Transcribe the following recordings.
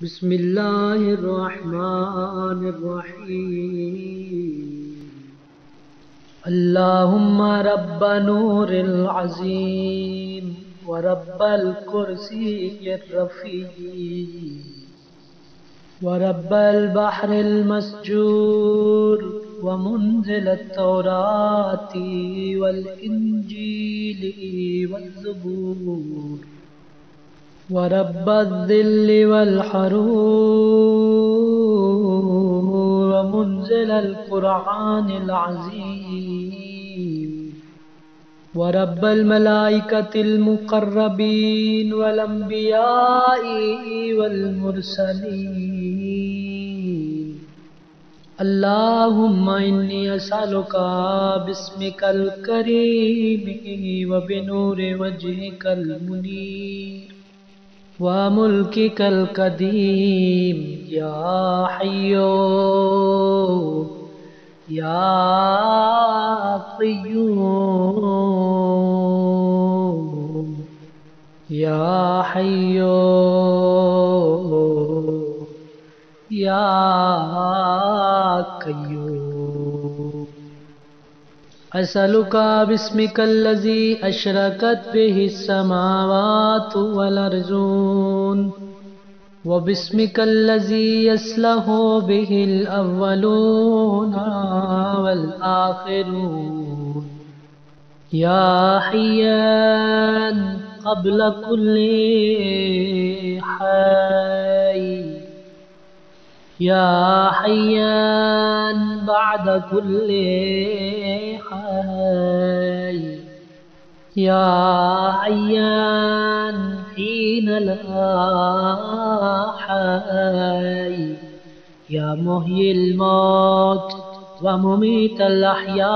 بسم اللہ الرحمن الرحیم اللہم رب نور العظیم ورب الکرسی الرفیع ورب البحر المسجور ومنزل التوراة والإنجيل والزبور ورب الظل والحرور ومنزل القرآن العظيم ورب الملائكة المقربين والأنبياء والمرسلين اللهم إني أسألك باسمك الكريم وبنور وجهك المنير وملكك القديم يا حي يا قيوم يا حي يا قيوم أسألك باسمك الذي أشرقت به السماوات والأرضون وباسمك الذي يصلح به الأولون والآخرون يا حيان قبل كل حي يا حيان بعد كل حي يا حيان حين لا حي يا محيي الموت ومميت الأحياء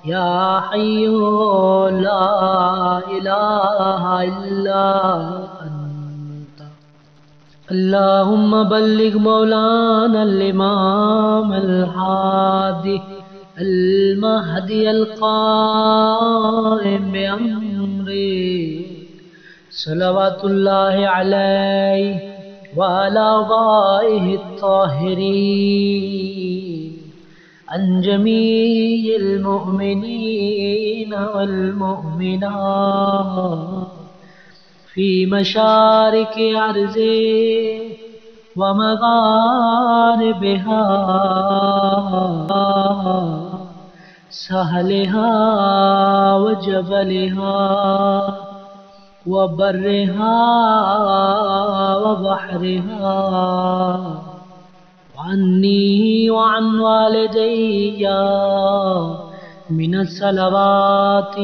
يا حي لا إله إلا أنت اللهم بلغ مولانا الإمام الهادي المهدي القائم بأمره صلوات الله عليه وعلى آبائه الطاهرين عن جميع المؤمنين والمؤمنات في مشارق أرضه ومغاربها سهلها وجبلها وبرها وبحرها وعني وعن والدي من الصلوات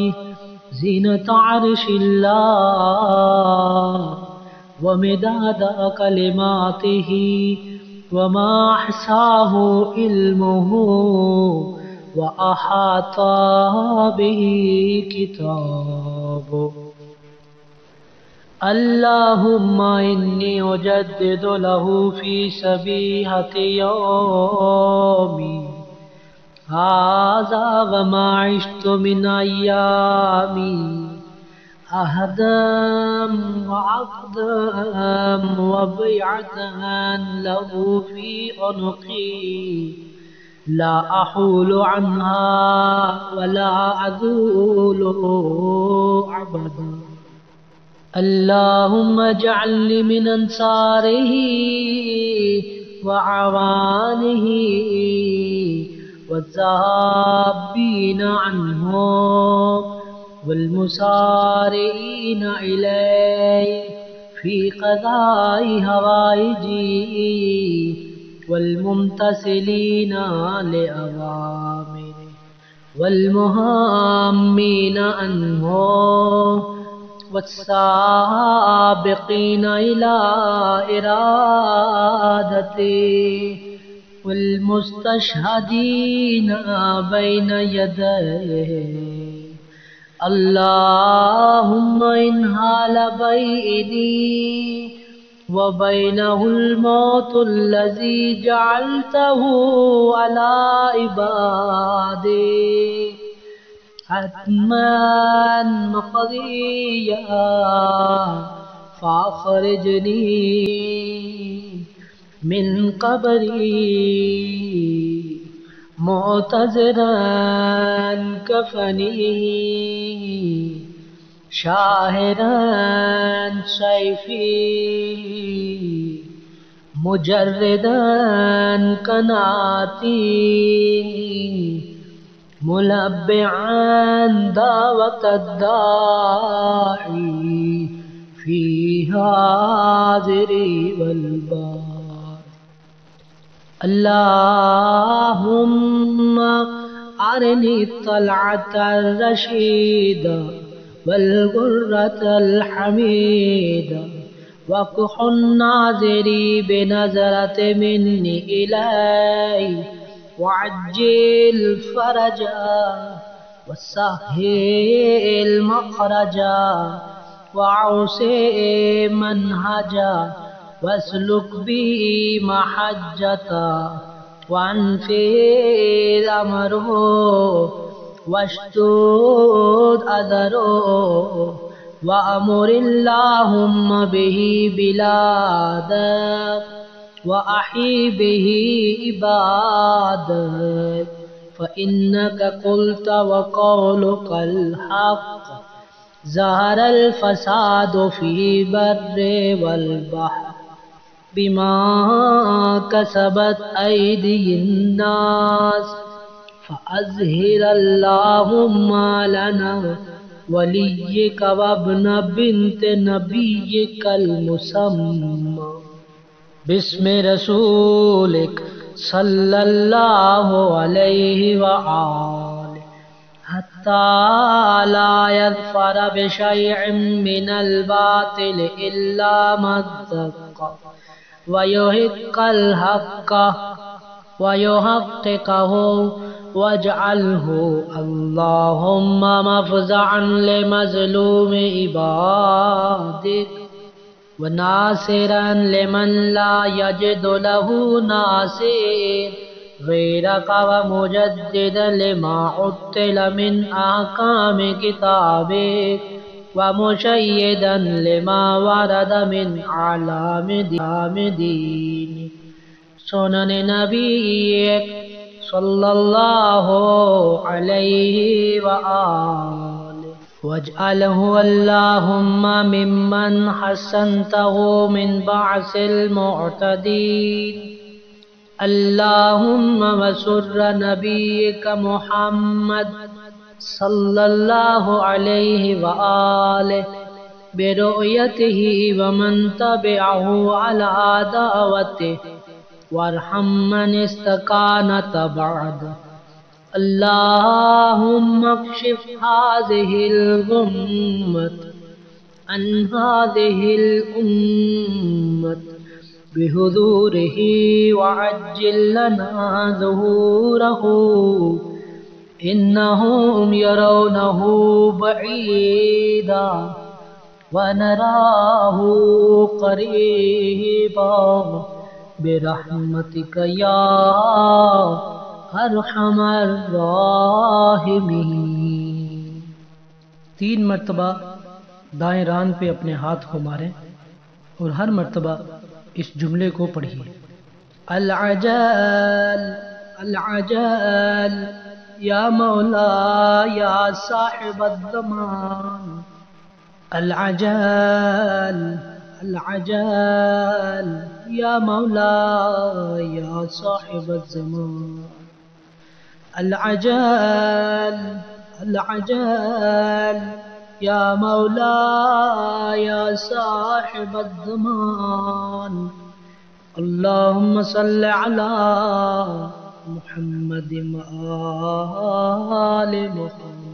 زينة عرش الله ومداد كلماته وما أحصاه علمه وأحاط به كتابه اللهم إني أجدد له في سبيحة يومي هذا وما عشت من أيامي أهدام وعقدام وبيعتان له في عنقي لا أحول عنها ولا أذول أبدا اللهم اجعلني من أنصاره وعوانه والذابين عنه والمسارعين إليه في قضاء هوائجي والممتثلين لأوامره والمهامين عنه والسابقين إلى إرادته والمستشهدين بين يديه اللهم إن حال بيني وبينه الموت الذي جعلته على عبادي حتما مقضيا فاخرجني من قبري معتذرا كفني شاهرا سيفي مجردا كناتي ملبعا دعوة الداعي في حاضر والبار. اللهم أرني الطلعة الرشيدة والغرة الحميدة وكح الناظري بنظرة مني إلي وعجل فرجا وسهل مخرجا وأوسع منهجا واسلك بي محجة وانفذ أمره واشتد أذره وأمر اللهم به بلادك وأحي به عبادك فإنك قلت وقولك الحق ظهر الفساد في البر والبحر بما كسبت أيدي الناس فأظهر اللهم لنا وليك وابن بنت نبيك المسمى باسم رسولك صلى الله عليه وآله حتى لا يظفر بشيء من الباطل إلا ما اتقى ويحق الحق ويحققه واجعله اللهم مفزعا لمظلوم عبادك وناصرا لمن لا يجد له ناصر غيرك ومجددا لما عطل من أحكام كتابك ومشيدا لما ورد من أعلام دينك سنن نبيك صلى الله عليه وآله واجعله اللهم ممن حسنته من بعث المعتدين. اللهم وسر نبيك محمد صلى الله عليه وآله برؤيته ومن تبعه على دعوته وارحم من استكانت بعد. اللهم اكشف هذه الغمة عن هذه الأمة بحضوره وعجل لنا ظهوره إنهم يرونه بعيدا ونراه قريبا برحمتك يا ارحم الراحمین. 3 مرتبہ دائیں ران پہ اپنے ہاتھ کو ماریں اور ہر مرتبہ اس جملے کو پڑھیے: العجل العجل یا مولا یا صاحب الزمان. العجل العجل یا مولا یا صاحب الزمان. العجل العجل یا مولا یا صاحب الزمان. اللهم صل على محمد وآل محمد.